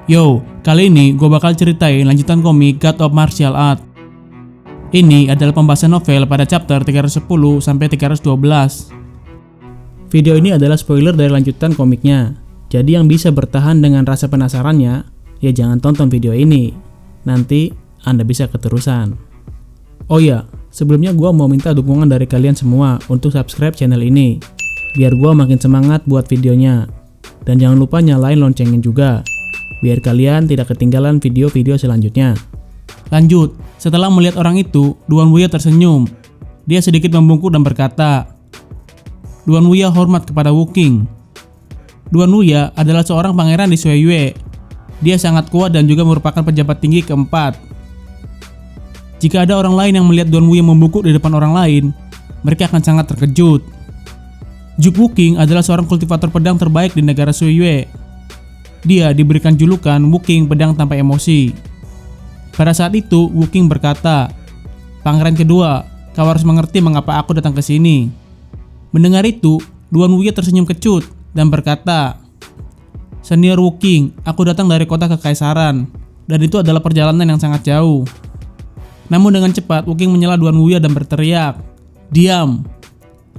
Yo, kali ini gue bakal ceritain lanjutan komik God of Martial Art. Ini adalah pembahasan novel pada chapter 310 sampai 312. Video ini adalah spoiler dari lanjutan komiknya. Jadi yang bisa bertahan dengan rasa penasarannya, ya jangan tonton video ini. Nanti Anda bisa keterusan. Oh ya, sebelumnya gue mau minta dukungan dari kalian semua untuk subscribe channel ini, biar gue makin semangat buat videonya. Dan jangan lupa nyalain loncengnya juga, biar kalian tidak ketinggalan video-video selanjutnya. Lanjut, setelah melihat orang itu, Duan Wuya tersenyum. Dia sedikit membungkuk dan berkata, Duan Wuya hormat kepada Wu Qing. Duan Wuya adalah seorang pangeran di Shui Yue. Dia sangat kuat dan juga merupakan pejabat tinggi keempat. Jika ada orang lain yang melihat Duan Wuya membungkuk di depan orang lain, mereka akan sangat terkejut. Zhu Wu Qing adalah seorang kultivator pedang terbaik di negara Shui Yue. Dia diberikan julukan Wu Qing pedang tanpa emosi. Pada saat itu, Wu Qing berkata, "Pangeran kedua, kau harus mengerti mengapa aku datang ke sini." Mendengar itu, Duan Wuya tersenyum kecut dan berkata, "Senior Wu Qing, aku datang dari kota kekaisaran, dan itu adalah perjalanan yang sangat jauh." Namun dengan cepat, Wu Qing menyela Duan Wuya dan berteriak, "Diam!"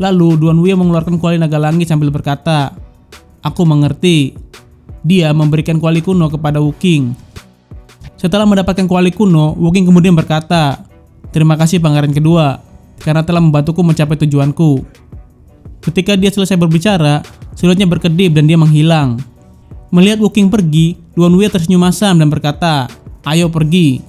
Lalu Duan Wuya mengeluarkan kuali naga langit sambil berkata, "Aku mengerti." Dia memberikan kuali kuno kepada Wu Qing. Setelah mendapatkan kuali kuno, Wu Qing kemudian berkata, "Terima kasih pangeran kedua, karena telah membantuku mencapai tujuanku." Ketika dia selesai berbicara, siluetnya berkedip dan dia menghilang. Melihat Wu Qing pergi, Duan Wuya tersenyum masam dan berkata, "Ayo pergi."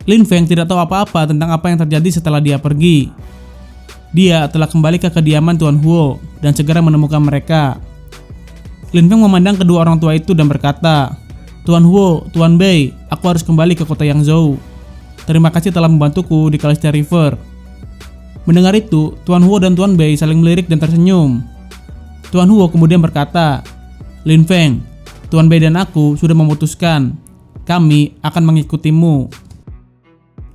Lin Feng tidak tahu apa-apa tentang apa yang terjadi setelah dia pergi. Dia telah kembali ke kediaman Tuan Huo dan segera menemukan mereka. Lin Feng memandang kedua orang tua itu dan berkata, "Tuan Huo, Tuan Bei, aku harus kembali ke kota Yangzhou. Terima kasih telah membantuku di Calista River." Mendengar itu, Tuan Huo dan Tuan Bei saling melirik dan tersenyum. Tuan Huo kemudian berkata, "Lin Feng, Tuan Bei dan aku sudah memutuskan. Kami akan mengikutimu."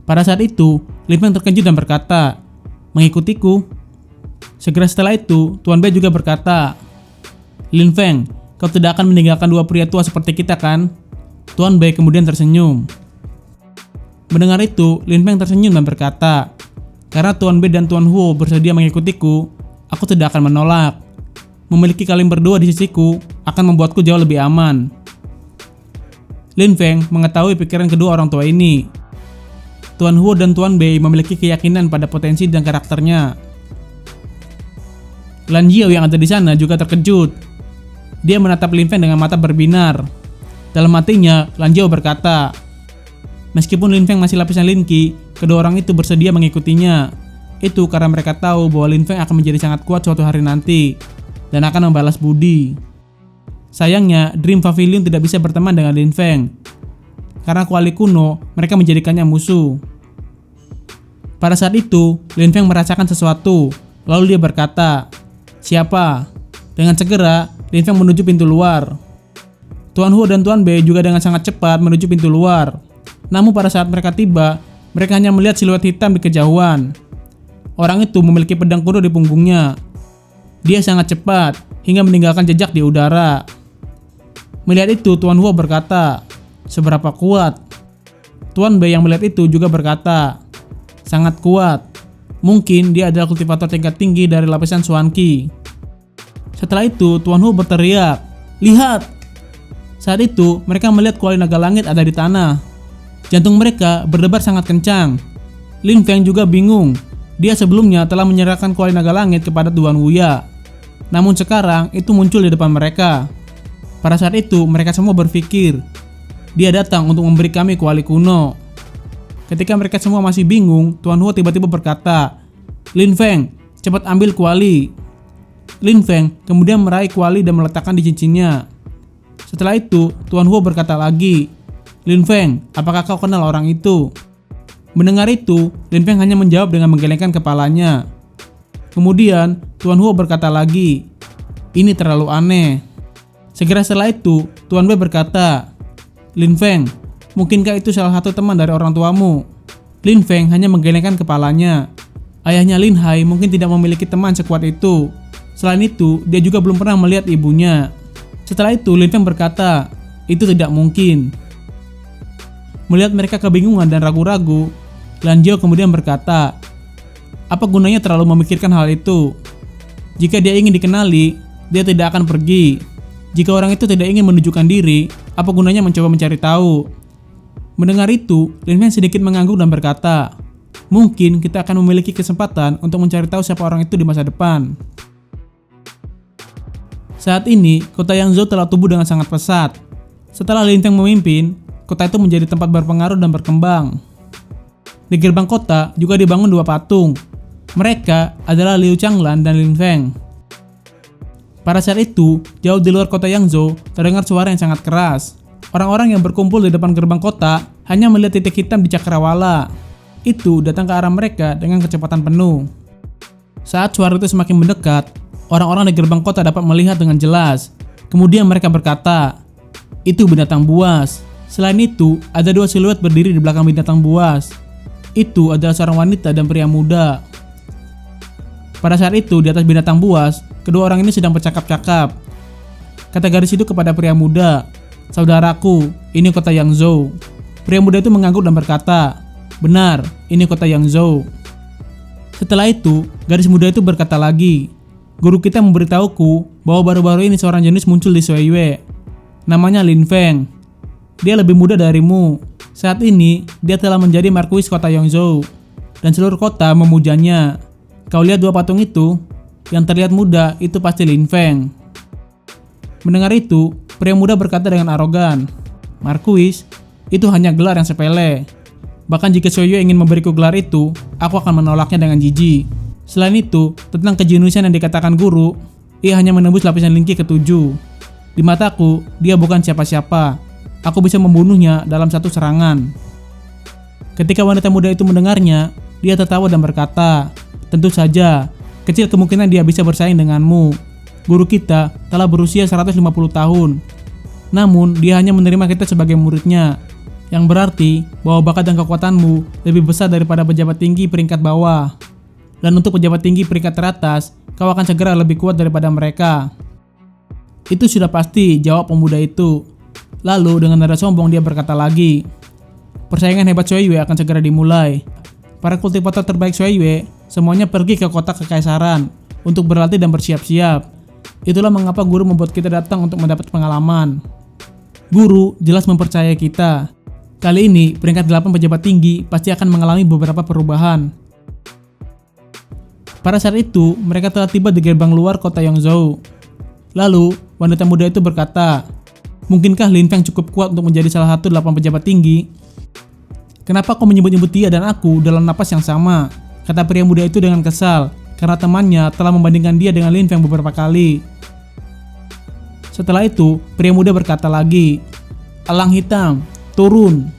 Pada saat itu, Lin Feng terkejut dan berkata, "Mengikutiku?" Segera setelah itu, Tuan Bei juga berkata, "Lin Feng, kau tidak akan meninggalkan dua pria tua seperti kita kan?" Tuan Bei kemudian tersenyum. Mendengar itu, Lin Feng tersenyum dan berkata, "Karena Tuan Bei dan Tuan Huo bersedia mengikutiku, aku tidak akan menolak. Memiliki kalian berdua di sisiku akan membuatku jauh lebih aman." Lin Feng mengetahui pikiran kedua orang tua ini. Tuan Huo dan Tuan Bei memiliki keyakinan pada potensi dan karakternya. Lan Jiao yang ada di sana juga terkejut. Dia menatap Lin Feng dengan mata berbinar. Dalam hatinya, Lan Jiao berkata, meskipun Lin Feng masih lapisan Lin Qi, kedua orang itu bersedia mengikutinya. Itu karena mereka tahu bahwa Lin Feng akan menjadi sangat kuat suatu hari nanti dan akan membalas budi. Sayangnya, Dream Pavilion tidak bisa berteman dengan Lin Feng. Karena kuali kuno, mereka menjadikannya musuh. Pada saat itu, Lin Feng merasakan sesuatu. Lalu dia berkata, "Siapa?" Dengan segera, Lin Feng menuju pintu luar. Tuan Huo dan Tuan Bei juga dengan sangat cepat menuju pintu luar. Namun pada saat mereka tiba, mereka hanya melihat siluet hitam di kejauhan. Orang itu memiliki pedang kuno di punggungnya. Dia sangat cepat hingga meninggalkan jejak di udara. Melihat itu, Tuan Huo berkata, "Seberapa kuat?" Tuan Bei yang melihat itu juga berkata, "Sangat kuat. Mungkin dia adalah kultivator tingkat tinggi dari lapisan Xuan Qi." Setelah itu, Tuan Huo berteriak, "Lihat!" Saat itu, mereka melihat kuali naga langit ada di tanah. Jantung mereka berdebar sangat kencang. Lin Feng juga bingung. Dia sebelumnya telah menyerahkan kuali naga langit kepada Duan Wuya. Namun sekarang, itu muncul di depan mereka. Pada saat itu, mereka semua berpikir, dia datang untuk memberi kami kuali kuno. Ketika mereka semua masih bingung, Tuan Huo tiba-tiba berkata, "Lin Feng, cepat ambil kuali." Lin Feng kemudian meraih kuali dan meletakkan di cincinnya. Setelah itu, Tuan Huo berkata lagi, "Lin Feng, apakah kau kenal orang itu?" Mendengar itu, Lin Feng hanya menjawab dengan menggelengkan kepalanya. Kemudian, Tuan Huo berkata lagi, "Ini terlalu aneh." Segera setelah itu, Tuan Bei berkata, "Lin Feng, mungkinkah itu salah satu teman dari orang tuamu?" Lin Feng hanya menggelengkan kepalanya. Ayahnya Lin Hai mungkin tidak memiliki teman sekuat itu. Selain itu, dia juga belum pernah melihat ibunya. Setelah itu, Lin Feng berkata, itu tidak mungkin. Melihat mereka kebingungan dan ragu-ragu, Lan Jiao kemudian berkata, apa gunanya terlalu memikirkan hal itu? Jika dia ingin dikenali, dia tidak akan pergi. Jika orang itu tidak ingin menunjukkan diri, apa gunanya mencoba mencari tahu? Mendengar itu, Lin Feng sedikit mengangguk dan berkata, mungkin kita akan memiliki kesempatan untuk mencari tahu siapa orang itu di masa depan. Saat ini, kota Yangzhou telah tumbuh dengan sangat pesat. Setelah Lin Feng memimpin, kota itu menjadi tempat berpengaruh dan berkembang. Di gerbang kota juga dibangun dua patung. Mereka adalah Liu Changlan dan Lin Feng. Pada saat itu, jauh di luar kota Yangzhou, terdengar suara yang sangat keras. Orang-orang yang berkumpul di depan gerbang kota hanya melihat titik hitam di cakrawala. Itu datang ke arah mereka dengan kecepatan penuh. Saat suara itu semakin mendekat, orang-orang di gerbang kota dapat melihat dengan jelas. Kemudian mereka berkata, itu binatang buas. Selain itu, ada dua siluet berdiri di belakang binatang buas. Itu adalah seorang wanita dan pria muda. Pada saat itu, di atas binatang buas, kedua orang ini sedang bercakap-cakap. Kata gadis itu kepada pria muda, saudaraku, ini kota Yangzhou. Pria muda itu mengangguk dan berkata, benar, ini kota Yangzhou. Setelah itu, gadis muda itu berkata lagi, guru kita memberitahuku bahwa baru-baru ini seorang jenis muncul di Shuiyue. Namanya Lin Feng. Dia lebih muda darimu. Saat ini, dia telah menjadi markuis kota Yangzhou. Dan seluruh kota memujanya. Kau lihat dua patung itu? Yang terlihat muda itu pasti Lin Feng. Mendengar itu, pria muda berkata dengan arogan, markuis, itu hanya gelar yang sepele. Bahkan jika Shuiyue ingin memberiku gelar itu, aku akan menolaknya dengan jijik. Selain itu, tentang kejeniusan yang dikatakan guru, ia hanya menembus lapisan Lin Qi ke-7. Di mataku, dia bukan siapa-siapa. Aku bisa membunuhnya dalam satu serangan. Ketika wanita muda itu mendengarnya, dia tertawa dan berkata, tentu saja, kecil kemungkinan dia bisa bersaing denganmu. Guru kita telah berusia 150 tahun. Namun, dia hanya menerima kita sebagai muridnya. Yang berarti bahwa bakat dan kekuatanmu lebih besar daripada pejabat tinggi peringkat bawah. Dan untuk pejabat tinggi peringkat teratas, kau akan segera lebih kuat daripada mereka. Itu sudah pasti, jawab pemuda itu. Lalu dengan nada sombong dia berkata lagi, persaingan hebat Shuiyue akan segera dimulai. Para kultivator terbaik Shuiyue semuanya pergi ke kota kekaisaran untuk berlatih dan bersiap-siap. Itulah mengapa guru membuat kita datang untuk mendapat pengalaman. Guru jelas mempercayai kita. Kali ini peringkat 8 pejabat tinggi pasti akan mengalami beberapa perubahan. Pada saat itu, mereka telah tiba di gerbang luar kota Yangzhou. Lalu, wanita muda itu berkata, mungkinkah Lin Feng cukup kuat untuk menjadi salah satu 8 pejabat tinggi? Kenapa kau menyebut-nyebut dia dan aku dalam napas yang sama? Kata pria muda itu dengan kesal, karena temannya telah membandingkan dia dengan Lin Feng beberapa kali. Setelah itu, pria muda berkata lagi, elang hitam, turun.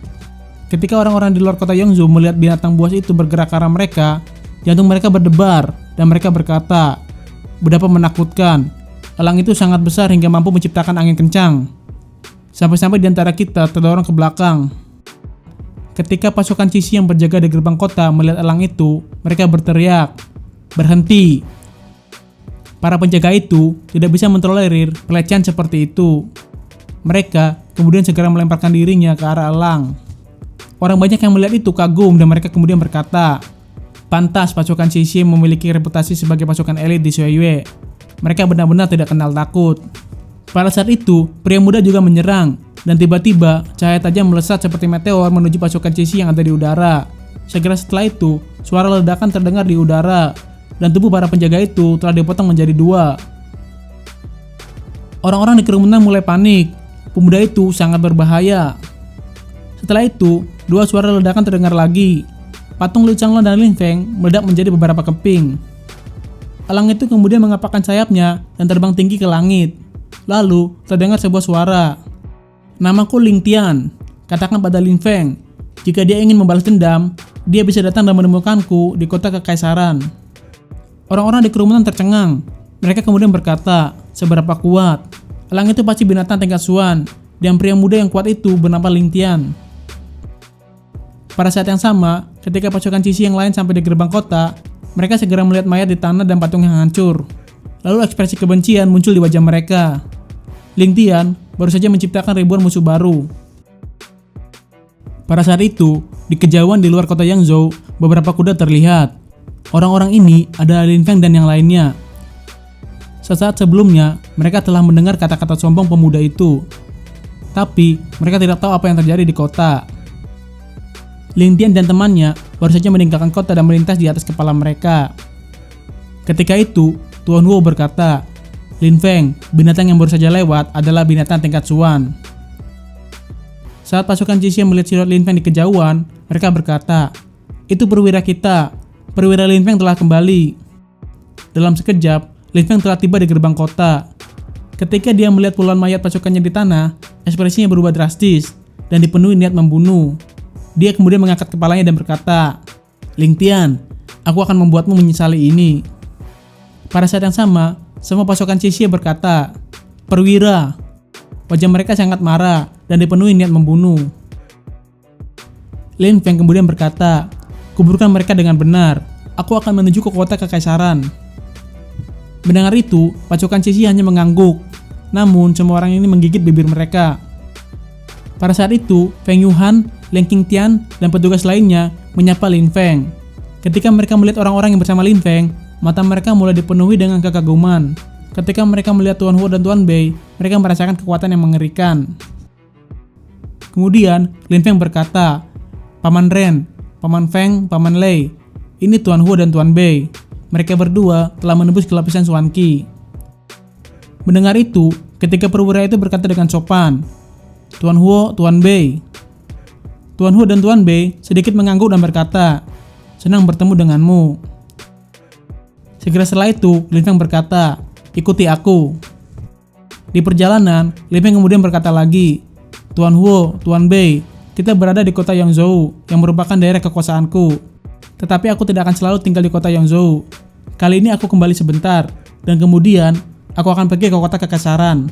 Ketika orang-orang di luar kota Yangzhou melihat binatang buas itu bergerak ke arah mereka, jantung mereka berdebar dan mereka berkata, betapa menakutkan. Elang itu sangat besar hingga mampu menciptakan angin kencang. Sampai-sampai di antara kita terdorong ke belakang. Ketika pasukan Cixi yang berjaga di gerbang kota melihat elang itu, mereka berteriak, berhenti. Para penjaga itu tidak bisa mentolerir pelecehan seperti itu. Mereka kemudian segera melemparkan dirinya ke arah elang. Orang banyak yang melihat itu kagum dan mereka kemudian berkata, pantas pasukan Cixi memiliki reputasi sebagai pasukan elit di Shuiyue. Mereka benar-benar tidak kenal takut. Pada saat itu, pria muda juga menyerang. Dan tiba-tiba, cahaya tajam melesat seperti meteor menuju pasukan Cixi yang ada di udara. Segera setelah itu, suara ledakan terdengar di udara. Dan tubuh para penjaga itu telah dipotong menjadi dua. Orang-orang di kerumunan mulai panik. Pemuda itu sangat berbahaya. Setelah itu, dua suara ledakan terdengar lagi. Patung Liu Changlan dan Lin Feng meledak menjadi beberapa keping. Elang itu kemudian mengepakkan sayapnya dan terbang tinggi ke langit. Lalu, terdengar sebuah suara. Namaku Ling Tian, katakan pada Lin Feng. Jika dia ingin membalas dendam, dia bisa datang dan menemukanku di kota kekaisaran. Orang-orang di kerumunan tercengang. Mereka kemudian berkata, seberapa kuat? Elang itu pasti binatang tingkat Xuan, dan pria muda yang kuat itu bernama Ling Tian. Pada saat yang sama, ketika pasukan Cixi yang lain sampai di gerbang kota, mereka segera melihat mayat di tanah dan patung yang hancur. Lalu ekspresi kebencian muncul di wajah mereka. Ling Tian baru saja menciptakan ribuan musuh baru. Pada saat itu, di kejauhan di luar kota Yangzhou, beberapa kuda terlihat. Orang-orang ini adalah Lin Feng dan yang lainnya. Sesaat sebelumnya, mereka telah mendengar kata-kata sombong pemuda itu. Tapi, mereka tidak tahu apa yang terjadi di kota. Ling Tian dan temannya baru saja meninggalkan kota dan melintas di atas kepala mereka. Ketika itu, Tuan Huo berkata, "Lin Feng, binatang yang baru saja lewat adalah binatang tingkat Suan." Saat pasukan Cixie melihat silhuet Lin Feng di kejauhan, mereka berkata, "Itu perwira kita. Perwira Lin Feng telah kembali." Dalam sekejap, Lin Feng telah tiba di gerbang kota. Ketika dia melihat puluhan mayat pasukannya di tanah, ekspresinya berubah drastis dan dipenuhi niat membunuh. Dia kemudian mengangkat kepalanya dan berkata, "Ling Tian, aku akan membuatmu menyesali ini." Pada saat yang sama, semua pasukan Cixie berkata, "Perwira." Wajah mereka sangat marah dan dipenuhi niat membunuh. Lin Feng kemudian berkata, "Kuburkan mereka dengan benar. Aku akan menuju ke kota kekaisaran." Mendengar itu, pasukan Cixie hanya mengangguk. Namun, semua orang ini menggigit bibir mereka. Pada saat itu, Feng Yuhan, Leng Qingtian, dan petugas lainnya menyapa Lin Feng. Ketika mereka melihat orang-orang yang bersama Lin Feng, mata mereka mulai dipenuhi dengan kekaguman. Ketika mereka melihat Tuan Huo dan Tuan Bei, mereka merasakan kekuatan yang mengerikan. Kemudian, Lin Feng berkata, "Paman Ren, Paman Feng, Paman Lei, ini Tuan Huo dan Tuan Bei. Mereka berdua telah menembus ke lapisan Xuan Qi." Mendengar itu, ketika perwira itu berkata dengan sopan, "Tuan Huo, Tuan Bei." Tuan Huo dan Tuan Bei sedikit mengangguk dan berkata, "Senang bertemu denganmu." Segera setelah itu, Lin Feng berkata, "Ikuti aku." Di perjalanan, Lin Feng kemudian berkata lagi, "Tuan Huo, Tuan Bei, kita berada di kota Yangzhou yang merupakan daerah kekuasaanku. Tetapi aku tidak akan selalu tinggal di kota Yangzhou. Kali ini aku kembali sebentar, dan kemudian aku akan pergi ke kota kekaisaran."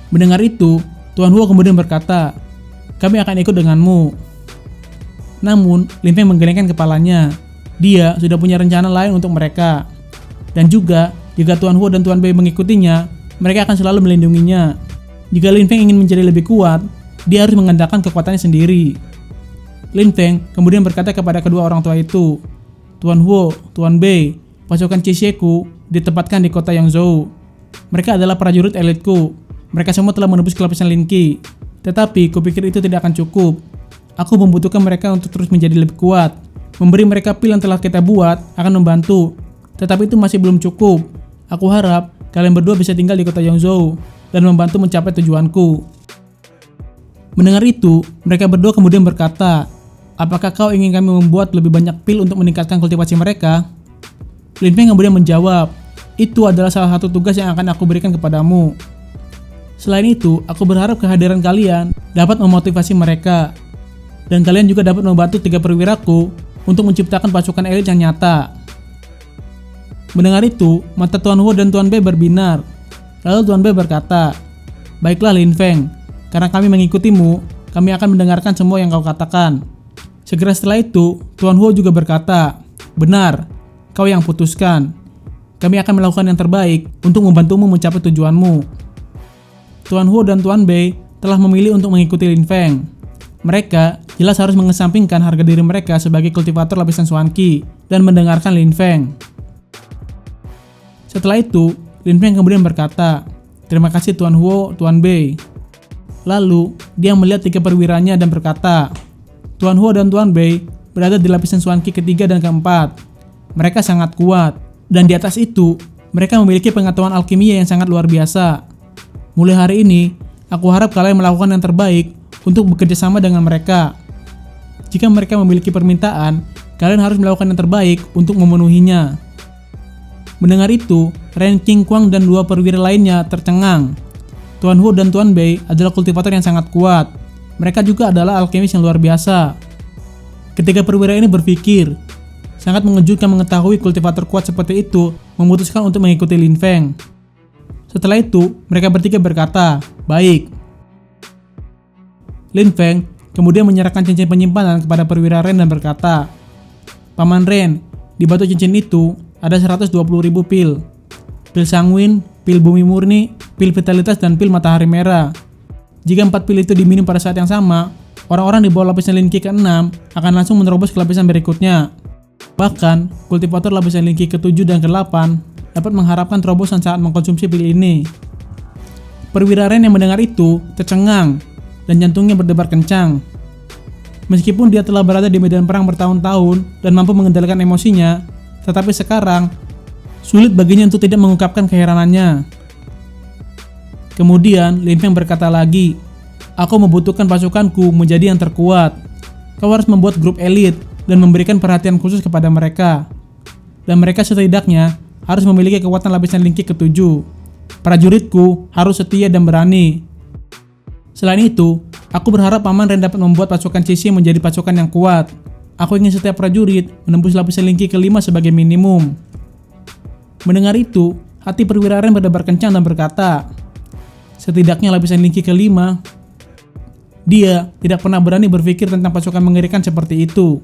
Mendengar itu, Tuan Huo kemudian berkata, "Kami akan ikut denganmu." Namun, Lin Feng menggelengkan kepalanya. Dia sudah punya rencana lain untuk mereka. Dan juga, jika Tuan Huo dan Tuan Bei mengikutinya, mereka akan selalu melindunginya. Jika Lin Feng ingin menjadi lebih kuat, dia harus mengandalkan kekuatannya sendiri. Lin Feng kemudian berkata kepada kedua orang tua itu, "Tuan Huo, Tuan Bei, pasukan Cixieku ditempatkan di kota Yangzhou. Mereka adalah prajurit elitku. Mereka semua telah menembus ke lapisan Lin Qi. Tetapi kupikir itu tidak akan cukup. Aku membutuhkan mereka untuk terus menjadi lebih kuat. Memberi mereka pil yang telah kita buat akan membantu. Tetapi itu masih belum cukup. Aku harap kalian berdua bisa tinggal di kota Yangzhou dan membantu mencapai tujuanku." Mendengar itu, mereka berdua kemudian berkata, "Apakah kau ingin kami membuat lebih banyak pil untuk meningkatkan kultivasi mereka?" Lin Feng kemudian menjawab, "Itu adalah salah satu tugas yang akan aku berikan kepadamu. Selain itu, aku berharap kehadiran kalian dapat memotivasi mereka. Dan kalian juga dapat membantu 3 perwiraku untuk menciptakan pasukan elit yang nyata." Mendengar itu, mata Tuan Huo dan Tuan Bei berbinar. Lalu Tuan Bei berkata, "Baiklah Lin Feng, karena kami mengikutimu, kami akan mendengarkan semua yang kau katakan." Segera setelah itu, Tuan Huo juga berkata, "Benar, kau yang putuskan. Kami akan melakukan yang terbaik untuk membantumu mencapai tujuanmu." Tuan Huo dan Tuan Bei telah memilih untuk mengikuti Lin Feng. Mereka jelas harus mengesampingkan harga diri mereka sebagai kultivator lapisan Xuan Qi dan mendengarkan Lin Feng. Setelah itu, Lin Feng kemudian berkata, "Terima kasih Tuan Huo, Tuan Bei." Lalu, dia melihat 3 perwiranya dan berkata, "Tuan Huo dan Tuan Bei berada di lapisan Xuan Qi ketiga dan keempat. Mereka sangat kuat, dan di atas itu, mereka memiliki pengetahuan alkimia yang sangat luar biasa. Mulai hari ini, aku harap kalian melakukan yang terbaik untuk bekerja sama dengan mereka. Jika mereka memiliki permintaan, kalian harus melakukan yang terbaik untuk memenuhinya." Mendengar itu, Ren Qingquang dan 2 perwira lainnya tercengang. Tuan Huo dan Tuan Bei adalah kultivator yang sangat kuat. Mereka juga adalah alkemis yang luar biasa. Ketika perwira ini berpikir, sangat mengejutkan mengetahui kultivator kuat seperti itu memutuskan untuk mengikuti Lin Feng. Setelah itu, mereka bertiga berkata, "Baik." Lin Feng kemudian menyerahkan cincin penyimpanan kepada perwira Ren dan berkata, "Paman Ren, di batu cincin itu ada 120.000 pil. Pil sanguin, pil bumi murni, pil vitalitas, dan pil matahari merah. Jika 4 pil itu diminum pada saat yang sama, orang-orang di bawah lapisan Linki ke-6 akan langsung menerobos ke lapisan berikutnya. Bahkan, kultivator lapisan Linki ke-7 dan ke-8 dapat mengharapkan terobosan saat mengkonsumsi pil ini. Perwira Ren yang mendengar itu tercengang dan jantungnya berdebar kencang. Meskipun dia telah berada di medan perang bertahun-tahun dan mampu mengendalikan emosinya, tetapi sekarang sulit baginya untuk tidak mengungkapkan keheranannya. Kemudian Lin Feng berkata lagi, "Aku membutuhkan pasukanku menjadi yang terkuat. Kau harus membuat grup elit dan memberikan perhatian khusus kepada mereka. Dan mereka setidaknya harus memiliki kekuatan lapisan Linki ke-7. Prajuritku harus setia dan berani. Selain itu, aku berharap Paman Ren dapat membuat pasukan Cixi menjadi pasukan yang kuat. Aku ingin setiap prajurit menembus lapisan Linki ke-5 sebagai minimum." Mendengar itu, hati perwira Ren berdebar kencang dan berkata, setidaknya lapisan Linki ke-5. Dia tidak pernah berani berpikir tentang pasukan mengerikan seperti itu.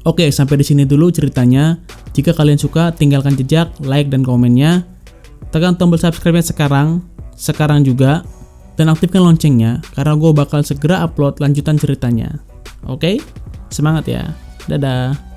Oke, sampai di sini dulu ceritanya. Jika kalian suka, tinggalkan jejak, like, dan komennya. Tekan tombol subscribe-nya sekarang juga. Dan aktifkan loncengnya, karena gue bakal segera upload lanjutan ceritanya. Oke? Semangat ya. Dadah.